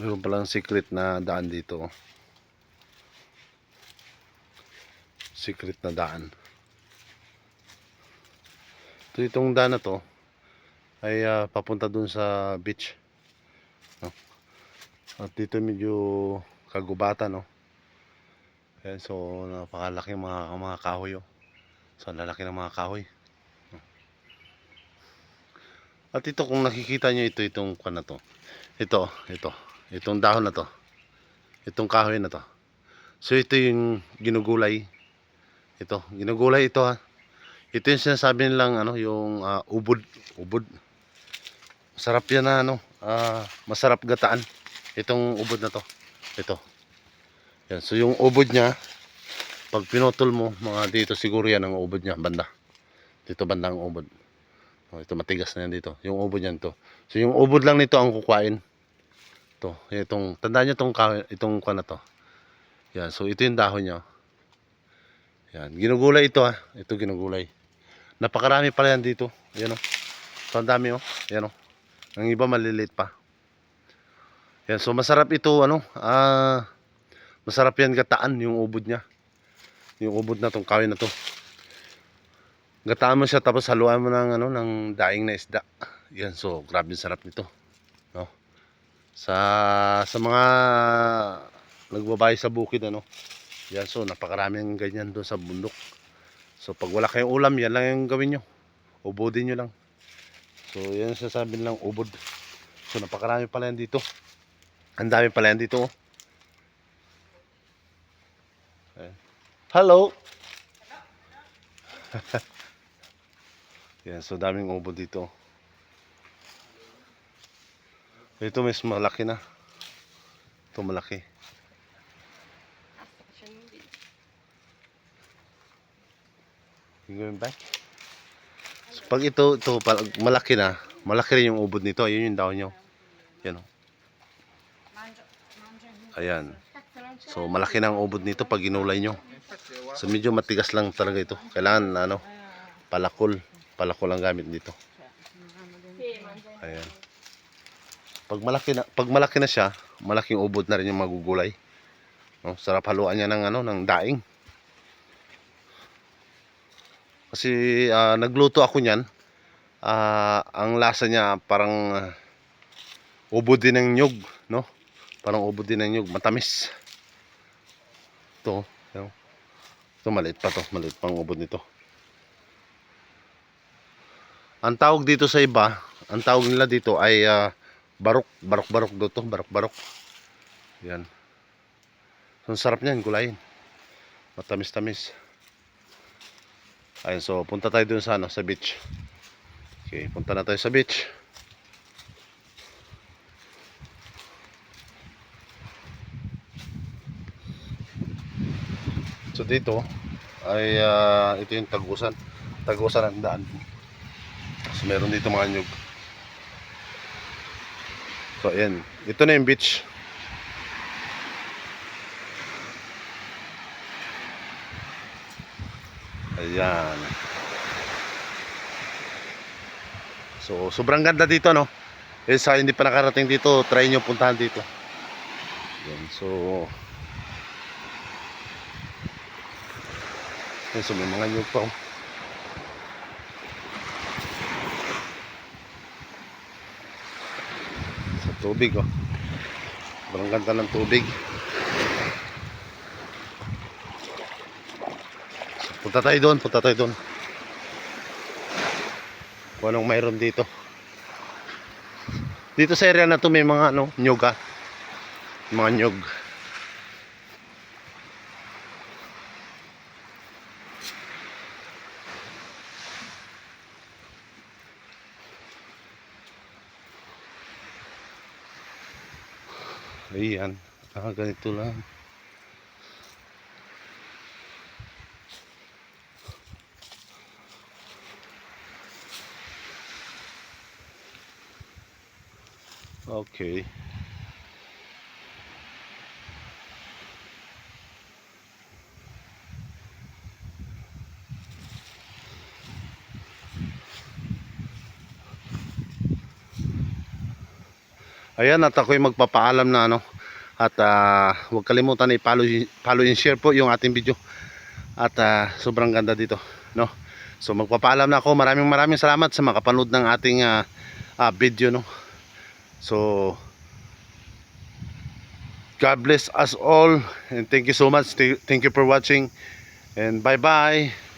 Meron palang secret na daan dito. Secret na daan. Itong daan na to ay papunta dun sa beach. No? At dito medyo kagubatan, no? Ayan, so napakalaki mga kahoy, oh. So lalaki ng mga kahoy. At ito, kung nakikita nyo ito, itong kwan na to. Itong dahon na to. Itong kahoy na to. So ito yung ginugulay. Ginugulay ito, ha. Ito yung sinasabi nilang ano, yung ubod. Ubod. Masarap yan na ano, masarap gataan. Itong ubod na to. Ito. Yan. So yung ubod niya, pag pinutol mo, mga dito siguro yan ang ubod niya, banda. Dito banda ang ubod. Ito matigas na yan dito. Yung ubod niyan to. So yung ubod lang nito ang kukuhain. To, tandaan niyo itong kuan na to. Yan, so ito yung dahon niya. Yan, ginugulay ito, ha. Ito ginugulay. Napakarami pala yan dito. Yan, oh. So ang dami, oh. Yan, oh. Ang iba maliliit pa. Yan, so masarap ito, ano, masarap yan gataan yung ubod niya. Yung ubod na tong kahoy na to. Gataan mo siya tapos haluan mo ng ano, ng daing na isda. Yan, so grabe yung sarap nito. No? Sa mga nagbabahay sa bukid, ano. Yan, so napakaraming ganyan doon sa bundok. So pag wala kayong ulam, yan lang yung gawin nyo. Ubodin nyo lang. So yan sasabi lang, ubod. So napakarami pala yan dito. Ang dami pala yan dito, oh. Hello. Yan, so daming ubod dito. Ito mas malaki na. Ito malaki. Going back. So, pag ito malaki na, malaki rin yung ubod nito. Ayun yung daon nyo. Yan, oh. Ayan. So malaki na ang ubod nito pag ginulay nyo. So medyo matigas lang talaga ito. Kailangan ano, palakol ang gamit dito. Ayan. Pag malaki na siya, malaking ubod na rin yung magugulay. No, sarap haluan niya ng ano, ng daing. Kasi nagluto ako niyan. Ang lasa niya parang ubod din ng nyug, no? Parang ubod din ng nyug, matamis. Ito, no? Ito maliit pa to, maliit pang ubod nito. Ang tawag dito sa iba, ang tawag nila dito ay barok dito, barok. Yan. So, ang sarap niyan, gulayin. Matamis-tamis. Ayun, so punta tayo dun sa ano, sa beach. Okay, punta na tayo sa beach. So dito ay ito yung tagusan ng daan. So meron dito mga nyug. So ayan, ito na yung beach. Ayan. So sobrang ganda dito, no? Sa hindi pa nakarating dito, try nyo puntahan dito. Ayan, so may mga nyug pa, oh. Sa tubig, oh. Sobrang ganda ng tubig. So, punta tayo doon. Kung anong mayroon dito. Dito sa area na to may mga ano, nyug, ah. Mga nyug. Ayan. Ganito lang. Okay. Ayan, at ako'y magpapaalam na ano. At huwag kalimutan na follow and share po yung ating video. At sobrang ganda dito, no? So magpapaalam na ako. Maraming salamat sa makapanood ng ating video, no? So God bless us all and thank you so much. Thank you for watching and bye bye.